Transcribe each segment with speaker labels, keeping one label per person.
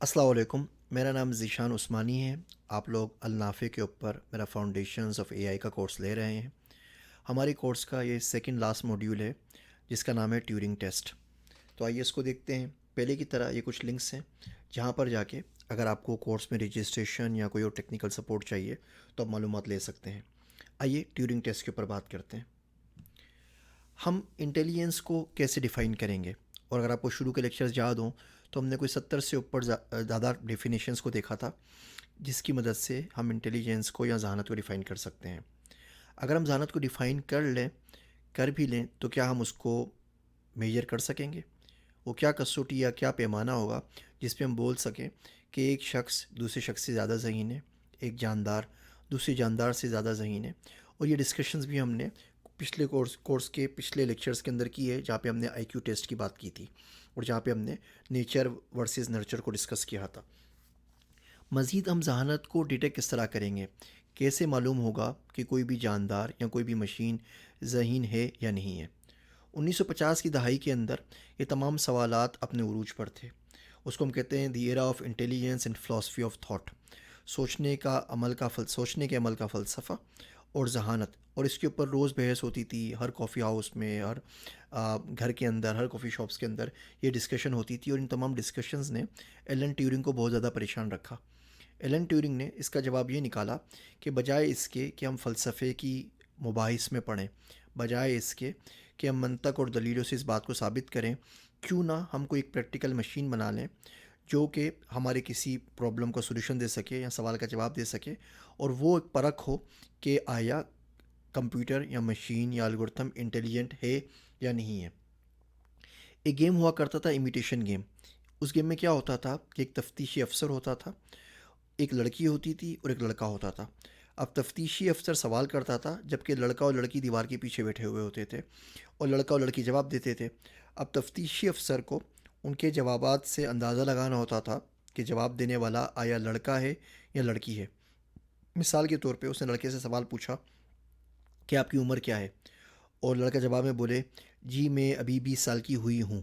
Speaker 1: السلام علیکم، میرا نام ذیشان عثمانی ہے۔ آپ لوگ النافع کے اوپر میرا فاؤنڈیشنز آف اے آئی کا کورس لے رہے ہیں۔ ہماری کورس کا یہ سیکنڈ لاسٹ ماڈیول ہے جس کا نام ہے ٹیورنگ ٹیسٹ۔ تو آئیے اس کو دیکھتے ہیں۔ پہلے کی طرح یہ کچھ لنکس ہیں جہاں پر جا کے اگر آپ کو کورس میں رجسٹریشن یا کوئی اور ٹیکنیکل سپورٹ چاہیے تو آپ معلومات لے سکتے ہیں۔ آئیے ٹیورنگ ٹیسٹ کے اوپر بات کرتے ہیں۔ ہم انٹیلیجنس کو کیسے ڈیفائن کریں گے؟ اور اگر آپ کو شروع کے لیکچرز یاد ہوں تو ہم نے کوئی 70 سے اوپر زیادہ ڈیفینیشنس کو دیکھا تھا جس کی مدد سے ہم انٹیلیجنس کو یا ذہانت کو ڈیفائن کر سکتے ہیں۔ اگر ہم ذہانت کو ڈیفائن کر بھی لیں تو کیا ہم اس کو میجر کر سکیں گے؟ وہ کیا کسوٹی یا کیا پیمانہ ہوگا جس پہ ہم بول سکیں کہ ایک شخص دوسرے شخص سے زیادہ ذہین ہے، ایک جاندار دوسرے جاندار سے زیادہ ذہین ہے؟ اور یہ ڈسکشنز بھی ہم نے پچھلے کورس کے پچھلے لیکچرز کے اندر کی ہے، جہاں پہ ہم نے آئی کیو ٹیسٹ کی بات کی تھی اور جہاں پہ ہم نے نیچر ورسز نرچر کو ڈسکس کیا تھا۔ مزید ہم ذہانت کو ڈیٹیکٹ کس طرح کریں گے؟ کیسے معلوم ہوگا کہ کوئی بھی جاندار یا کوئی بھی مشین ذہین ہے یا نہیں ہے؟ 1950 کی دہائی کے اندر یہ تمام سوالات اپنے عروج پر تھے۔ اس کو ہم کہتے ہیں the era of intelligence and philosophy of thought, سوچنے کے عمل کا فلسفہ اور ذہانت۔ اور اس کے اوپر روز بحث ہوتی تھی، ہر کافی ہاؤس میں، ہر گھر کے اندر، ہر کافی شاپس کے اندر یہ ڈسکشن ہوتی تھی، اور ان تمام ڈسکشنز نے ایلن ٹیورنگ کو بہت زیادہ پریشان رکھا۔ ایلن ٹیورنگ نے اس کا جواب یہ نکالا کہ بجائے اس کے کہ ہم فلسفے کی مباحث میں پڑھیں، بجائے اس کے کہ ہم منطق اور دلیلوں سے اس بات کو ثابت کریں، کیوں نہ ہم کوئی ایک پریکٹیکل مشین بنا لیں جو کہ ہمارے کسی پرابلم کا سولوشن دے سکے یا سوال کا جواب دے سکے، اور وہ ایک پرکھ ہو کہ آیا کمپیوٹر یا مشین یا الگورتھم انٹیلیجنٹ ہے یا نہیں ہے۔ ایک گیم ہوا کرتا تھا، امیٹیشن گیم۔ اس گیم میں کیا ہوتا تھا کہ ایک تفتیشی افسر ہوتا تھا، ایک لڑکی ہوتی تھی اور ایک لڑکا ہوتا تھا۔ اب تفتیشی افسر سوال کرتا تھا جبکہ لڑکا اور لڑکی دیوار کے پیچھے بیٹھے ہوئے ہوتے تھے، اور لڑکا اور لڑکی جواب دیتے تھے۔ اب تفتیشی افسر کو ان کے جوابات سے اندازہ لگانا ہوتا تھا کہ جواب دینے والا آیا لڑکا ہے یا لڑکی ہے۔ مثال کے طور پہ اس نے لڑکے سے سوال پوچھا کہ آپ کی عمر کیا ہے، اور لڑکا جواب میں بولے جی میں ابھی 20 سال کی ہوئی ہوں،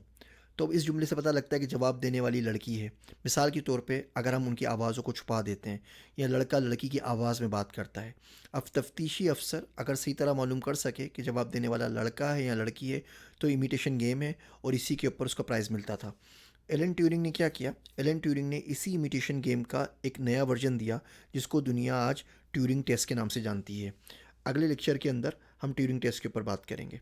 Speaker 1: تو اب اس جملے سے پتہ لگتا ہے کہ جواب دینے والی لڑکی ہے۔ مثال کے طور پہ اگر ہم ان کی آوازوں کو چھپا دیتے ہیں یا لڑکا لڑکی کی آواز میں بات کرتا ہے، اب تفتیشی افسر اگر صحیح طرح معلوم کر سکے کہ جواب دینے والا لڑکا ہے یا لڑکی ہے تو امیٹیشن گیم ہے، اور اسی کے اوپر اس کا پرائز ملتا تھا۔ ایلن ٹیورنگ نے کیا کیا؟ ایلن ٹیورنگ نے اسی امیٹیشن گیم کا ایک نیا ورژن دیا جس کو دنیا آج ٹیورنگ ٹیسٹ کے نام سے جانتی ہے۔ اگلے لیکچر کے اندر ہم ٹیورنگ ٹیسٹ کے اوپر بات کریں گے۔